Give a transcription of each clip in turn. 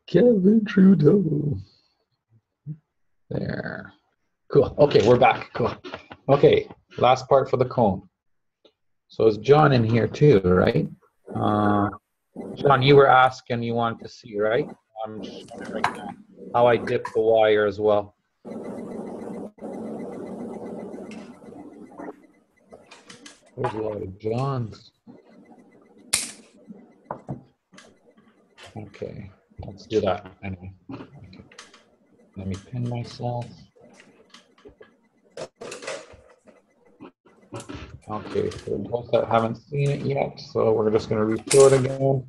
Kevin Trudeau. There. Cool. Okay, we're back. Cool. Okay, last part for the cone. So is John in here too, right? John, you were asking, you wanted to see, right? I'm showing it right now. How I dip the wire as well. There's a lot of Johns. Okay, let's do that anyway. Okay. Let me pin myself. Okay, for those that haven't seen it yet, so we're just going to restore it again.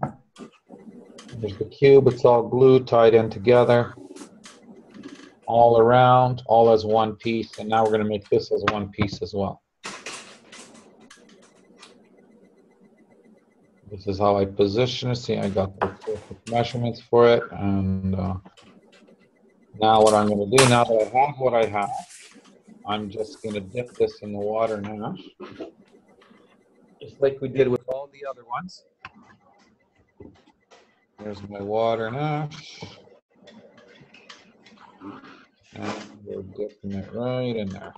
There's the cube, it's all glued, tied in together, all around, all as one piece, and now we're going to make this as one piece as well. This is how I position it. See, I got the perfect measurements for it, and now what I'm going to do, now that I have what I have, I'm just going to dip this in the water now, just like we did with all the other ones. There's my water now. And we're dipping it right in there.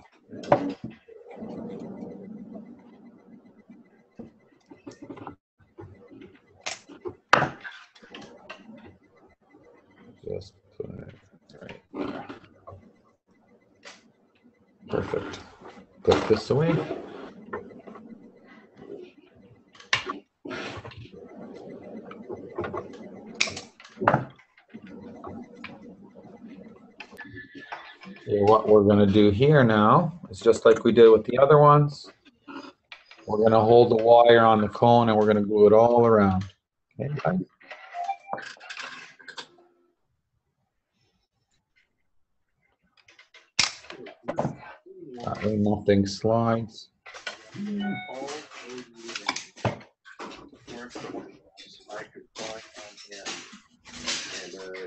Just put it right there. Perfect. Put this away. Okay, what we're going to do here now is just like we did with the other ones. We're going to hold the wire on the cone and we're going to glue it all around. Okay, guys? That way nothing slides.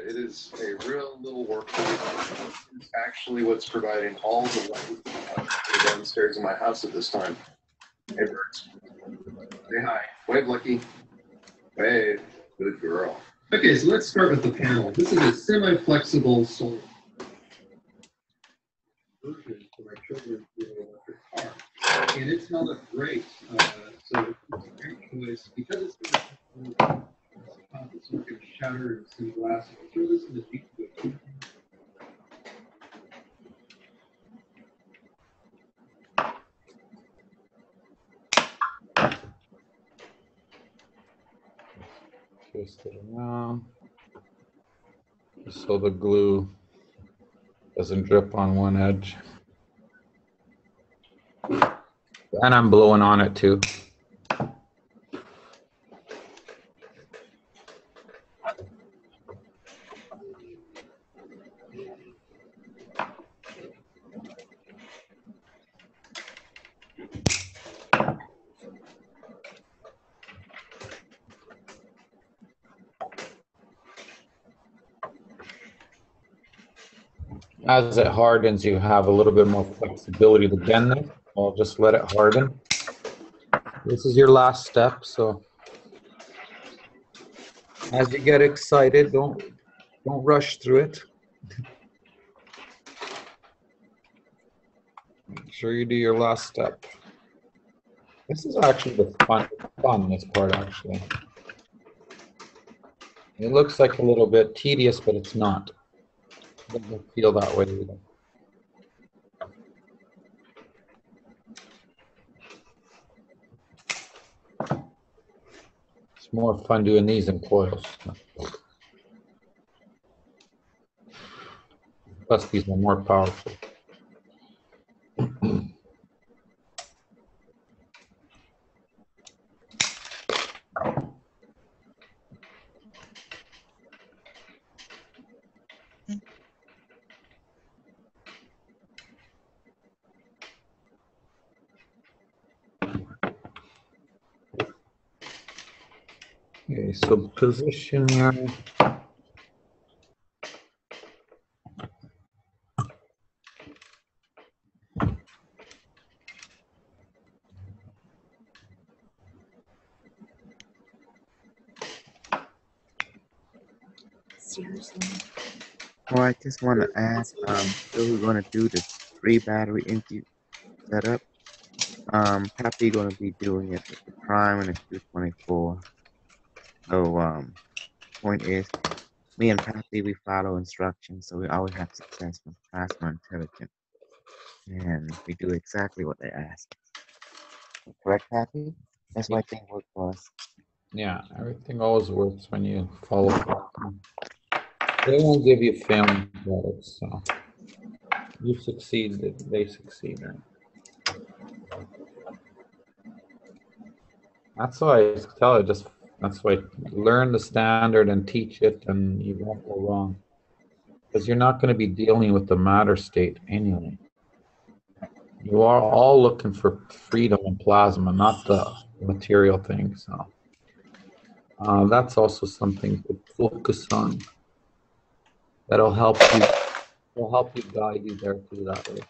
It is a real little workload. It's actually what's providing all the light downstairs in my house at this time. Hey, birds. Say hi. Wave, Lucky. Wave. Good girl. Okay, so let's start with the panel. This is a semi-flexible solar version for my children's electric car. And it smelled great. So it's a great choice because it's not going to shatter and some glass. I'll throw this in the deep food. Twist it around just so the glue doesn't drip on one edge. And I'm blowing on it too. As it hardens, you have a little bit more flexibility to bend it. I'll just let it harden. This is your last step, so as you get excited, don't rush through it. Make sure you do your last step. This is actually the fun this part actually. It looks like a little bit tedious, but it's not. It doesn't feel that way either. It's more fun doing these in coils. Plus these are more powerful. Okay, so position here. Seriously. Well, I just want to ask, so we're going to do the 3 battery empty setup. Peppi going to be doing it with the Prime and the 224. So, point is, me and Peppi, we follow instructions, so we always have success with Plasma Intelligent. And we do exactly what they ask. Correct, Peppi? That's why things work for us. Yeah, everything always works when you follow through. They won't give you failing products, so you succeed, they succeed. That's why I tell you, that's why learn the standard and teach it, and you won't go wrong. Because you're not going to be dealing with the matter state anyway. You are all looking for freedom in plasma, not the material thing. So that's also something to focus on. That'll help you. Will help you guide you there through that way.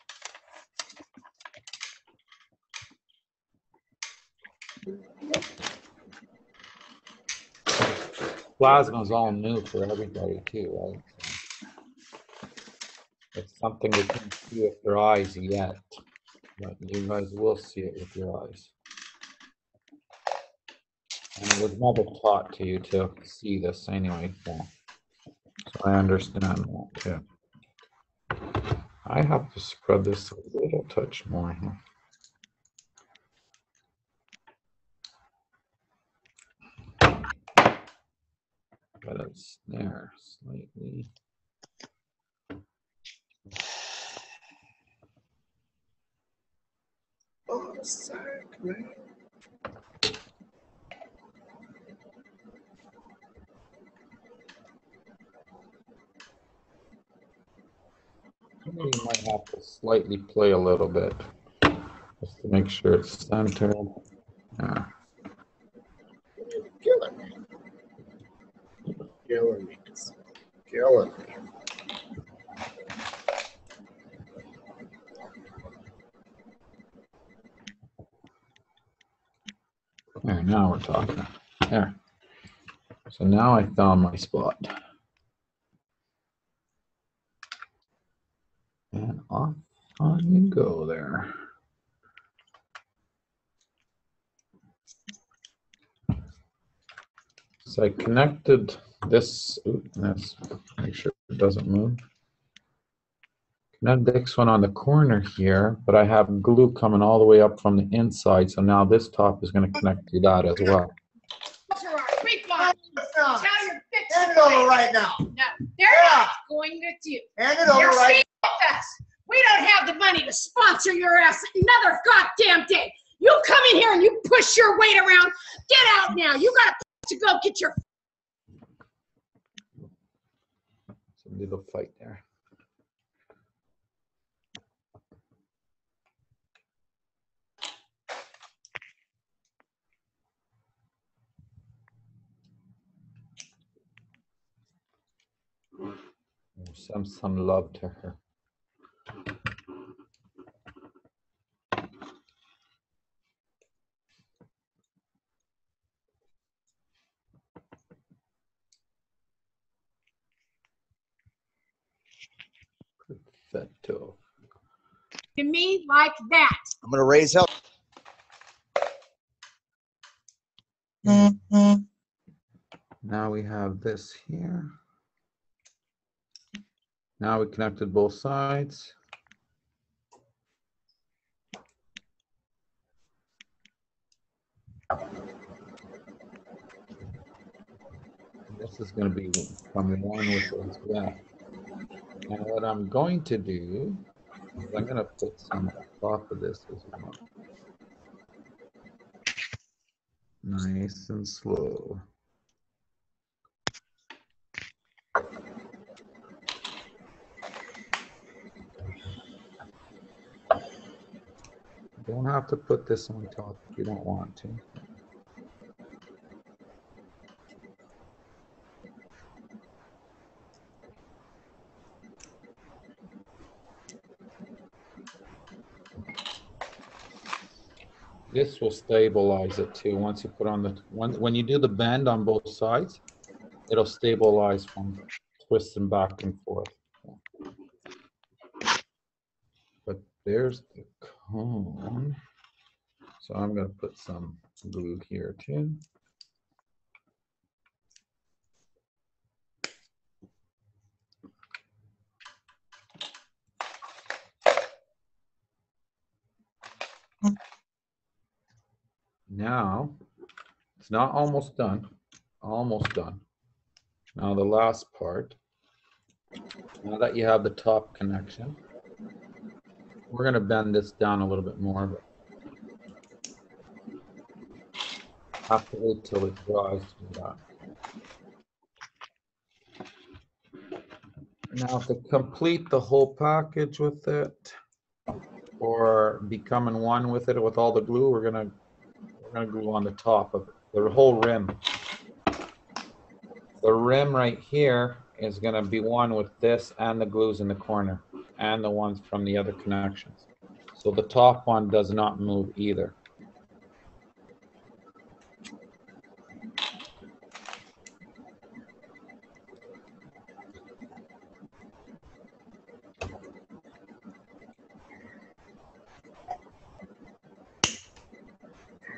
Plasma is all new for everybody too, right? It's something they can't see with their eyes yet, but you guys will see it with your eyes. And it was never taught to you to see this anyway, so I understand that too. I have to spread this a little touch more here. But it's there slightly. Oh, sorry, man. You might have to slightly play a little bit just to make sure it's centered. Yeah. Killing me. Killing me. Killing me. There, now we're talking. There. So now I found my spot. And off on you go there. So I connected this, let's make sure it doesn't move. Connect this one on the corner here, but I have glue coming all the way up from the inside, so now this top is going to connect to that as well. Tell your bitch. Hand it over right now. No, they're not going with you. Hand it over You're right staying with us. We don't have the money to sponsor your ass another goddamn day. You come in here and you push your weight around. Get out now. You got to go get your. Some little fight there. Some love to her. Perfecto. To me like that. I'm going to raise hell. Now we have this here. Now we connected both sides. This is going to be from one with this back. And what I'm going to do is I'm going to put some on top of this as well. Nice and slow. You don't have to put this on top if you don't want to. This will stabilize it too. Once you put on the when you do the bend on both sides, it'll stabilize from twisting back and forth. But there's the cone. So I'm going to put some glue here too. Now, it's not almost done. Almost done. Now the last part. Now that you have the top connection, we're going to bend this down a little bit more, but have to wait till it dries to do that. Now to complete the whole package with it, or becoming one with it with all the glue, we're gonna glue on the top of it, the whole rim. The rim right here is gonna be one with this and the glues in the corner and the ones from the other connections. So the top one does not move either.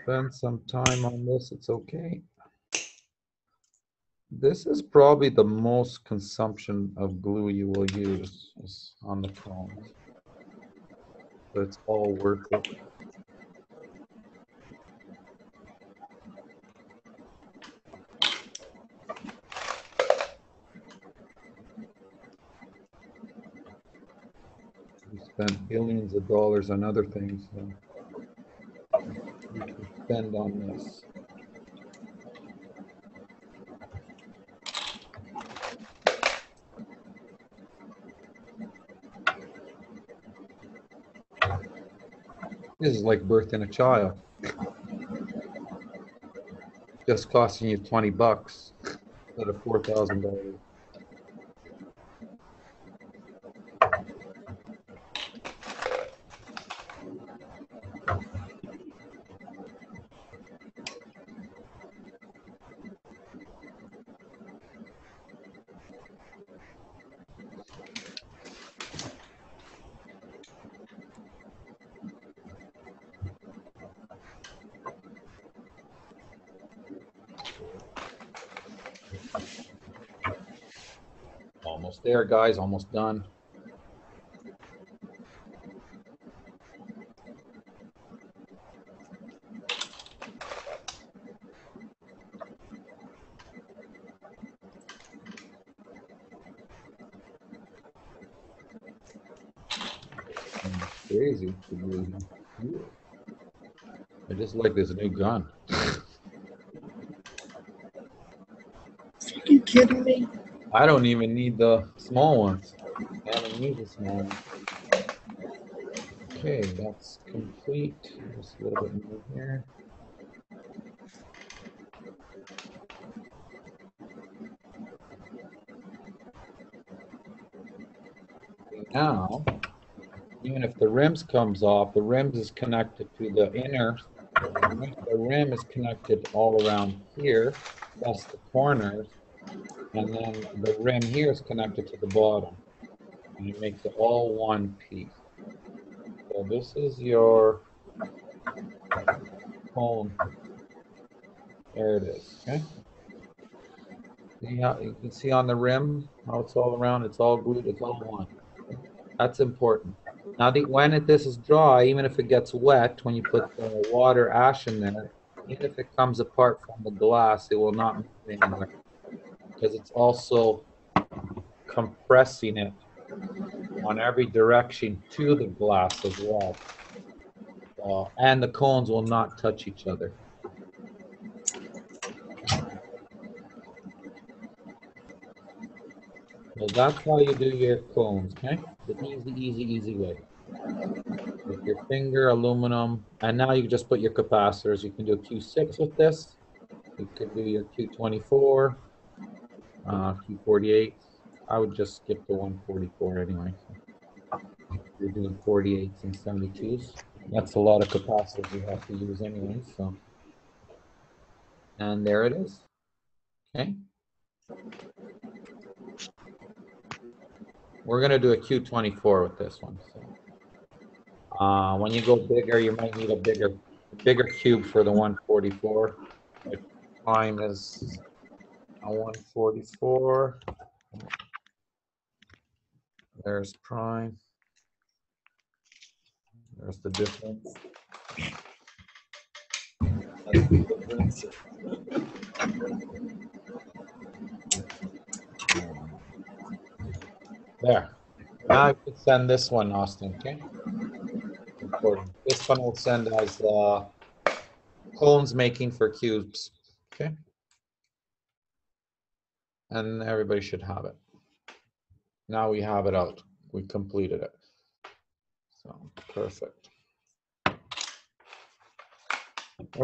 Spend some time on this, it's okay. This is probably the most consumption of glue you will use is on the cones. But it's all worth it. We spent billions of dollars on other things, so we can spend on this. This is like birthing a child. Just costing you 20 bucks instead of $4,000. Almost there, guys, almost done. Crazy. I just like this new gun. Are you kidding me? I don't even need the small ones. I haven't used the small ones. Okay, that's complete. Just a little bit more here. Now, even if the rims comes off, the rims is connected to the inner. The rim is connected all around here, plus the corners, and then the rim here is connected to the bottom, and it makes it all one piece. So this is your cone. There it is. Okay. See how you can see on the rim how it's all around. It's all glued. It's all one. That's important. Now, when this is dry, even if it gets wet, when you put the water ash in there, even if it comes apart from the glass, it will not move anywhere because it's also compressing it on every direction to the glass as well. And the cones will not touch each other. So that's how you do your cones, okay? The easy way. With your finger, aluminum, and now you just put your capacitors. You can do a Q6 with this. You could do your Q24, Q48. I would just skip the 144 anyway. You're doing 48s and 72s. That's a lot of capacitors you have to use anyway, so. And there it is, okay? we're gonna do a Q24 with this one. So. When you go bigger, you might need a bigger cube for the 144. Like prime is a 144. There's prime. There's the difference. That's the difference. There. Now I can send this one, Austin, okay? Important. This one will send as cones making for cubes, okay? And everybody should have it. Now we have it out. We completed it. So, perfect.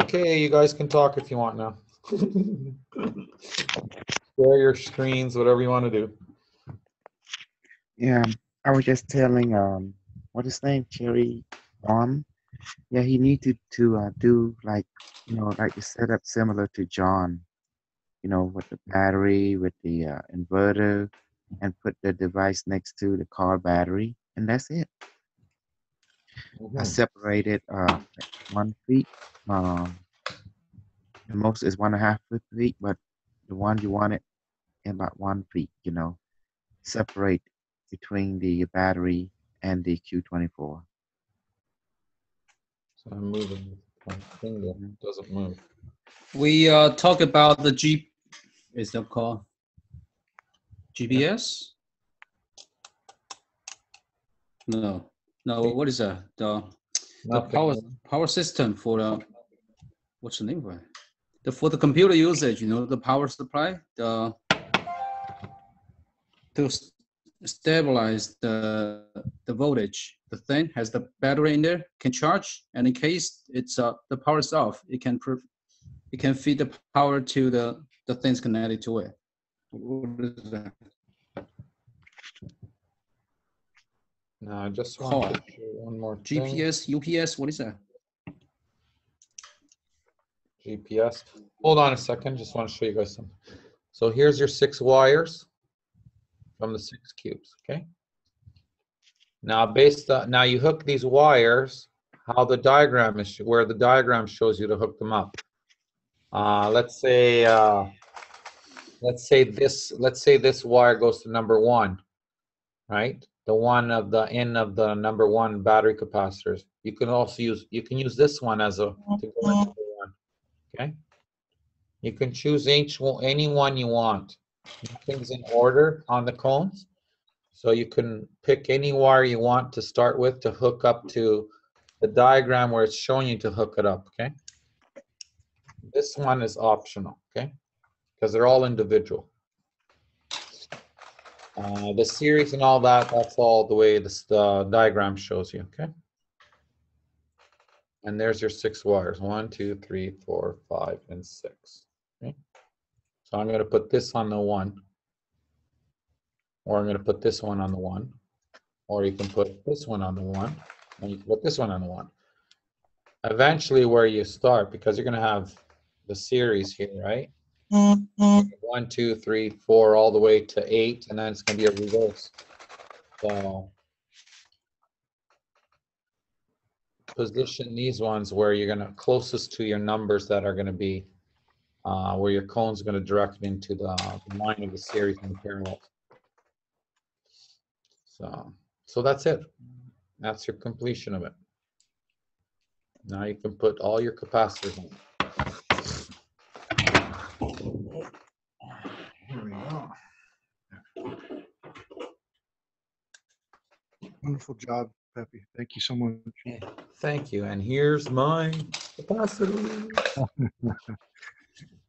Okay, you guys can talk if you want now. Share your screens, whatever you want to do. Yeah, I was just telling what his name, Cherry Yeah, he needed to do like like the setup similar to John. With the battery, with the inverter, and put the device next to the car battery, and that's it. I separated 1 feet. The most is 1.5 feet, but the one you want it in about 1 feet. Separate between the battery and the Q24. So I'm moving. My finger doesn't move. We talk about the is that called GPS? No, what is that? The power system for the, what's the name for it? For the computer usage, the power supply, to stabilize the voltage. The thing has the battery in there, can charge, and in case it's the power is off, it can feed the power to the things connected to it. What is that? No, I just want to show one more thing. GPS, UPS, what is that? GPS. Hold on a second. Just want to show you guys something. So here's your 6 wires from the 6 cubes. Okay. Now now you hook these wires. How the diagram is, where the diagram shows you to hook them up. Let's say this wire goes to number 1, right? The one of the end of the number 1 battery capacitors. You can also use this one as to go to number 1. Okay. You can choose any one you want. Things in order on the cones, so you can pick any wire you want to start with to hook up to the diagram where it's showing you to hook it up. Okay. This one is optional. Okay, because they're all individual. The series and all that, that's all the way the diagram shows you, okay? And there's your 6 wires, 1, 2, 3, 4, 5, and 6. Okay? So I'm going to put this on the 1, or I'm going to put this one on the 1, or you can put this one on the 1, and you can put this one on the 1. Eventually where you start, because you're going to have the series here, right? 1, 2, 3, 4, all the way to 8, and then it's going to be a reverse. So position these ones where you're going to closest to your numbers that are going to be where your cone's going to direct into the line of the series in the parallel. So that's it. That's your completion of it. Now you can put all your capacitors in. Here we go. Wonderful job, Peppi. Thank you so much. Yeah, thank you. And here's my capacitor.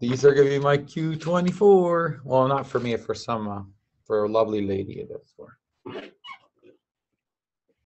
These are going to be my Q24. Well, not for me, for some, for a lovely lady it is for.